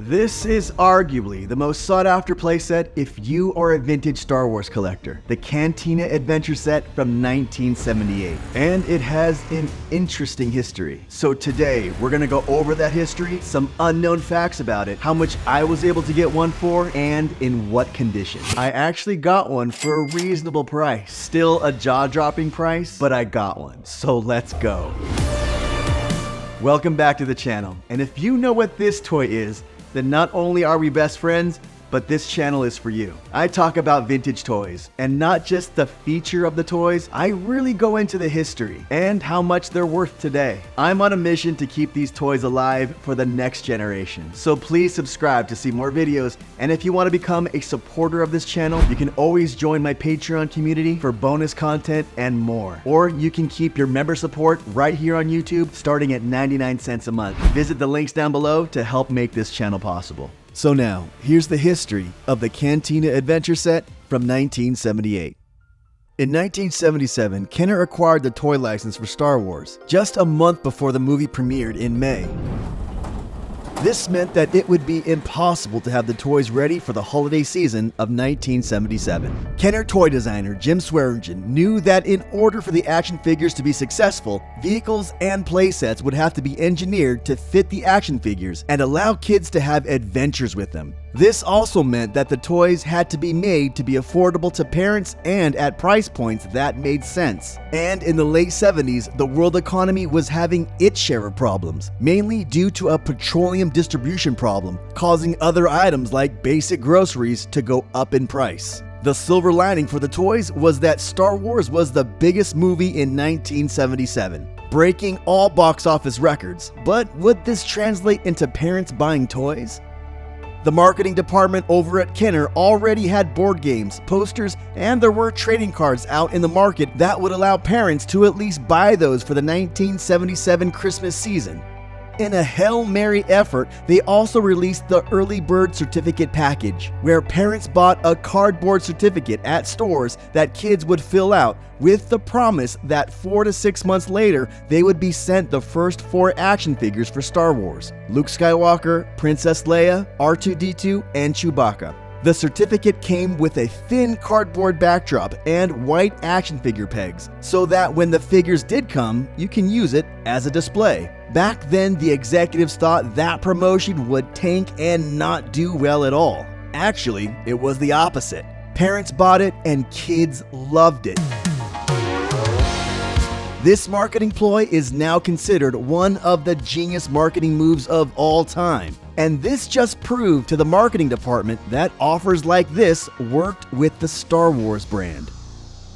This is arguably the most sought after playset if you are a vintage Star Wars collector, the Cantina Adventure Set from 1978. And it has an interesting history. So today, we're gonna go over that history, some unknown facts about it, how much I was able to get one for, and in what condition. I actually got one for a reasonable price. Still a jaw-dropping price, but I got one. So let's go. Welcome back to the channel. And if you know what this toy is, then not only are we best friends, but this channel is for you. I talk about vintage toys, and not just the feature of the toys, I really go into the history and how much they're worth today. I'm on a mission to keep these toys alive for the next generation. So please subscribe to see more videos, and if you want to become a supporter of this channel, you can always join my Patreon community for bonus content and more. Or you can keep your member support right here on YouTube starting at 99 cents a month. Visit the links down below to help make this channel possible. So now, here's the history of the Cantina Adventure Set from 1978. In 1977, Kenner acquired the toy license for Star Wars, just a month before the movie premiered in May. This meant that it would be impossible to have the toys ready for the holiday season of 1977. Kenner toy designer Jim Swearingen knew that in order for the action figures to be successful, vehicles and playsets would have to be engineered to fit the action figures and allow kids to have adventures with them. This also meant that the toys had to be made to be affordable to parents and at price points that made sense. And in the late 70s, the world economy was having its share of problems, mainly due to a petroleum distribution problem, causing other items like basic groceries to go up in price. The silver lining for the toys was that Star Wars was the biggest movie in 1977, breaking all box office records. But would this translate into parents buying toys? The marketing department over at Kenner already had board games, posters, and there were trading cards out in the market that would allow parents to at least buy those for the 1977 Christmas season. In a Hail Mary effort, they also released the Early Bird Certificate package, where parents bought a cardboard certificate at stores that kids would fill out with the promise that 4 to 6 months later, they would be sent the first 4 action figures for Star Wars: Luke Skywalker, Princess Leia, R2-D2, and Chewbacca. The certificate came with a thin cardboard backdrop and white action figure pegs, so that when the figures did come, you can use it as a display. Back then, the executives thought that promotion would tank and not do well at all. Actually, it was the opposite. Parents bought it and kids loved it. This marketing ploy is now considered one of the genius marketing moves of all time. And this just proved to the marketing department that offers like this worked with the Star Wars brand.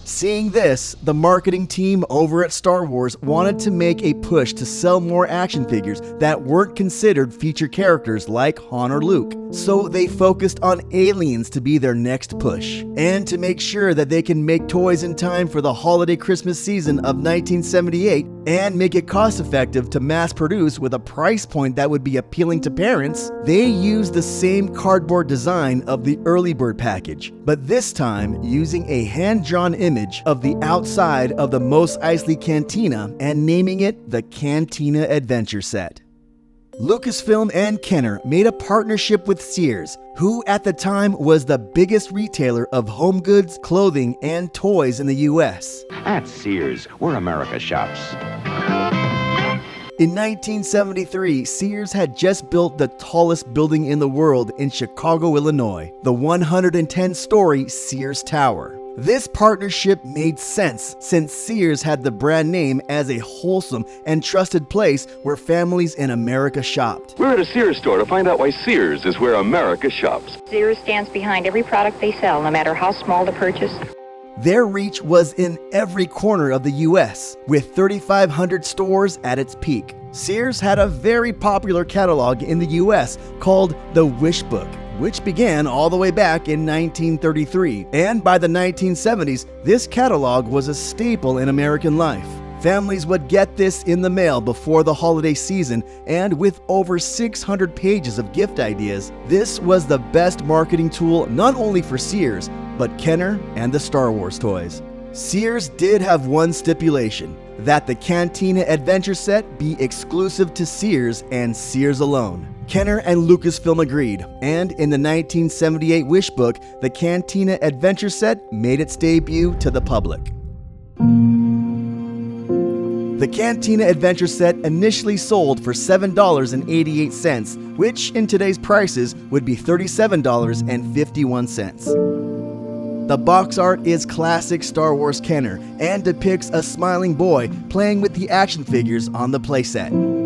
Seeing this, the marketing team over at Star Wars wanted to make a push to sell more action figures that weren't considered feature characters like Han or Luke. So they focused on aliens to be their next push. And to make sure that they can make toys in time for the holiday Christmas season of 1978 and make it cost effective to mass produce with a price point that would be appealing to parents, they used the same cardboard design of the Early Bird package, but this time using a hand-drawn image of the outside of the Mos Eisley Cantina and naming it the Cantina Adventure Set. Lucasfilm and Kenner made a partnership with Sears, who at the time was the biggest retailer of home goods, clothing, and toys in the US. At Sears, where America shops. In 1973, Sears had just built the tallest building in the world in Chicago, Illinois, the 110-story Sears Tower. This partnership made sense since Sears had the brand name as a wholesome and trusted place where families in America shopped. We're at a Sears store to find out why Sears is where America shops. Sears stands behind every product they sell, no matter how small the purchase. Their reach was in every corner of the US, with 3,500 stores at its peak. Sears had a very popular catalog in the US called the Wish Book, which began all the way back in 1933. And by the 1970s, this catalog was a staple in American life. Families would get this in the mail before the holiday season, and with over 600 pages of gift ideas, this was the best marketing tool not only for Sears, but Kenner and the Star Wars toys. Sears did have one stipulation: that the Cantina Adventure Set be exclusive to Sears and Sears alone. Kenner and Lucasfilm agreed, and in the 1978 Wish book, the Cantina Adventure Set made its debut to the public. The Cantina Adventure Set initially sold for $7.88, which in today's prices would be $37.51. The box art is classic Star Wars Kenner and depicts a smiling boy playing with the action figures on the playset.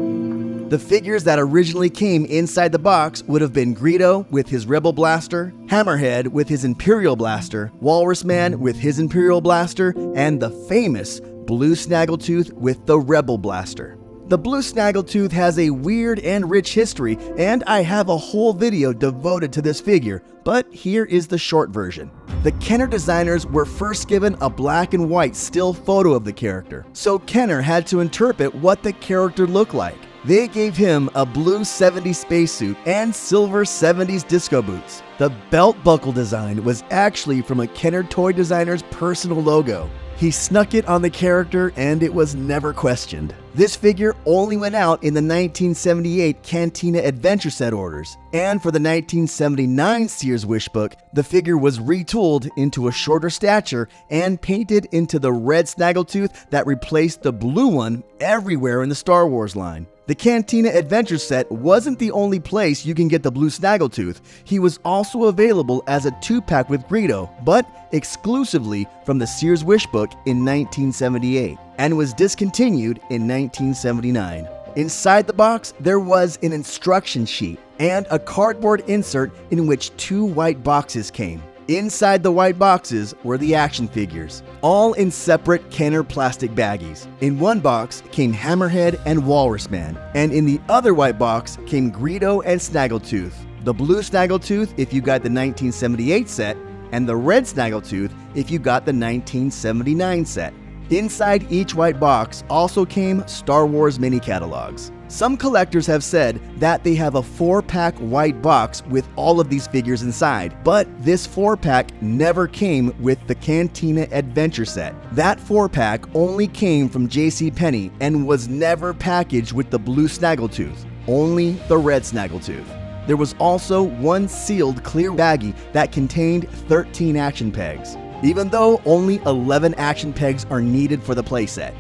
The figures that originally came inside the box would have been Greedo with his Rebel Blaster, Hammerhead with his Imperial Blaster, Walrus Man with his Imperial Blaster, and the famous Blue Snaggletooth with the Rebel Blaster. The Blue Snaggletooth has a weird and rich history, and I have a whole video devoted to this figure, but here is the short version. The Kenner designers were first given a black and white still photo of the character, so Kenner had to interpret what the character looked like. They gave him a blue 70s spacesuit and silver 70s disco boots. The belt buckle design was actually from a Kenner toy designer's personal logo. He snuck it on the character and it was never questioned. This figure only went out in the 1978 Cantina Adventure Set orders, and for the 1979 Sears Wish book, the figure was retooled into a shorter stature and painted into the red snaggletooth that replaced the blue one everywhere in the Star Wars line. The Cantina Adventure Set wasn't the only place you can get the blue snaggletooth. He was also available as a 2-pack with Greedo, but exclusively from the Sears Wish book in 1978, and was discontinued in 1979. Inside the box, there was an instruction sheet and a cardboard insert in which 2 white boxes came. Inside the white boxes were the action figures, all in separate Kenner plastic baggies. In one box came Hammerhead and Walrus Man, and in the other white box came Greedo and Snaggletooth. The blue Snaggletooth if you got the 1978 set, and the red Snaggletooth if you got the 1979 set. Inside each white box also came Star Wars mini catalogs. Some collectors have said that they have a 4-pack white box with all of these figures inside, but this 4-pack never came with the Cantina Adventure Set. That 4-pack only came from JCPenney and was never packaged with the blue Snaggletooth, only the red Snaggletooth. There was also one sealed clear baggie that contained 13 action pegs, even though only 11 action pegs are needed for the playset.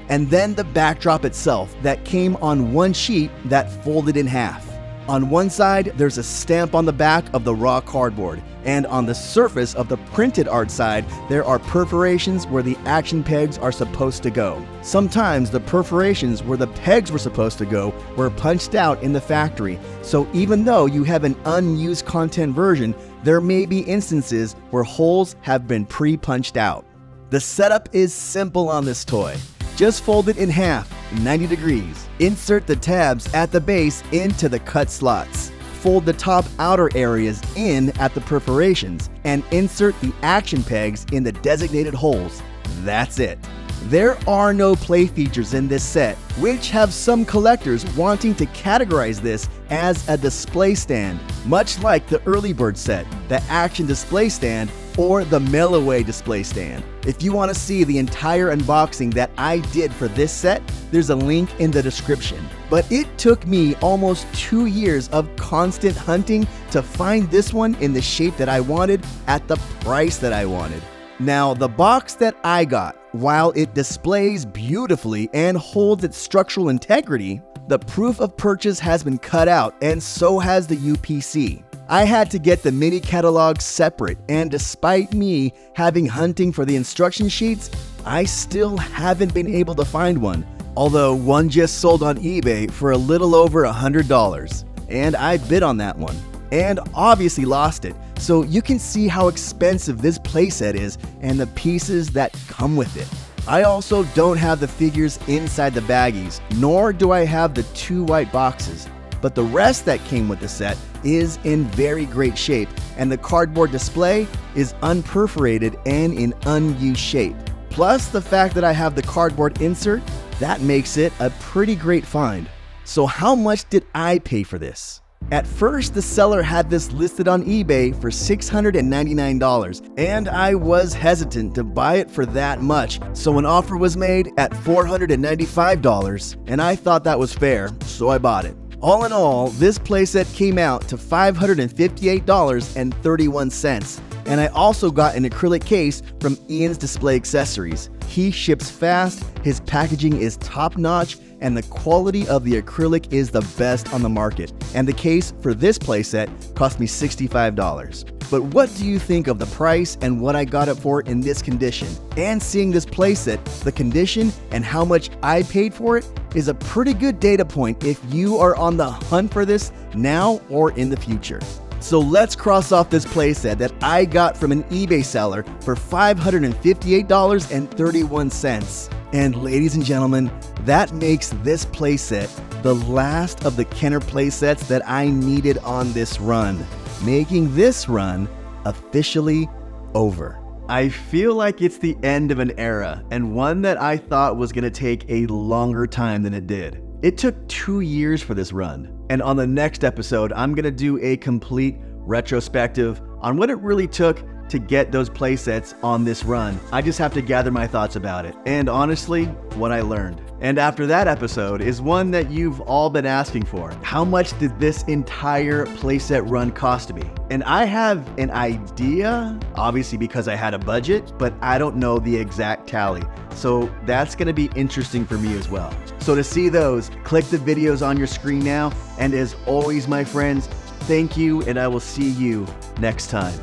And then the backdrop itself that came on one sheet that folded in half. On one side, there's a stamp on the back of the raw cardboard, and on the surface of the printed art side, there are perforations where the action pegs are supposed to go. Sometimes the perforations where the pegs were supposed to go were punched out in the factory, so even though you have an unused content version, there may be instances where holes have been pre-punched out. The setup is simple on this toy. Just fold it in half, 90 degrees. Insert the tabs at the base into the cut slots. Fold the top outer areas in at the perforations and insert the action pegs in the designated holes. That's it. There are no play features in this set, which have some collectors wanting to categorize this as a display stand, much like the early bird set, the action display stand, or the mail-away display stand. If you want to see the entire unboxing that I did for this set, there's a link in the description. But it took me almost 2 years of constant hunting to find this one in the shape that I wanted at the price that I wanted. Now, the box that I got, while it displays beautifully and holds its structural integrity, the proof of purchase has been cut out, and so has the UPC. I had to get the mini catalog separate, and despite me having hunting for the instruction sheets, I still haven't been able to find one, although one just sold on eBay for a little over $100, and I bid on that one, and obviously lost it, so you can see how expensive this playset is and the pieces that come with it. I also don't have the figures inside the baggies, nor do I have the 2 white boxes. But the rest that came with the set is in very great shape, and the cardboard display is unperforated and in unused shape. Plus the fact that I have the cardboard insert, that makes it a pretty great find. So how much did I pay for this? At first, the seller had this listed on eBay for $699, and I was hesitant to buy it for that much, so an offer was made at $495, and I thought that was fair, so I bought it. All in all, this playset came out to $558.31. And I also got an acrylic case from Ian's Display Accessories. He ships fast, his packaging is top-notch, and the quality of the acrylic is the best on the market. And the case for this playset cost me $65. But what do you think of the price and what I got it for in this condition? And seeing this playset, the condition, and how much I paid for it is a pretty good data point if you are on the hunt for this now or in the future. So let's cross off this playset that I got from an eBay seller for $558.31. And ladies and gentlemen, that makes this playset the last of the Kenner playsets that I needed on this run, making this run officially over. I feel like it's the end of an era, and one that I thought was going to take a longer time than it did. It took 2 years for this run, and on the next episode, I'm going to do a complete retrospective on what it really took to get those playsets on this run. I just have to gather my thoughts about it, and honestly, what I learned. And after that episode is one that you've all been asking for. How much did this entire playset run cost me? And I have an idea, obviously because I had a budget, but I don't know the exact tally. So that's gonna be interesting for me as well. So to see those, click the videos on your screen now. And as always, my friends, thank you, and I will see you next time.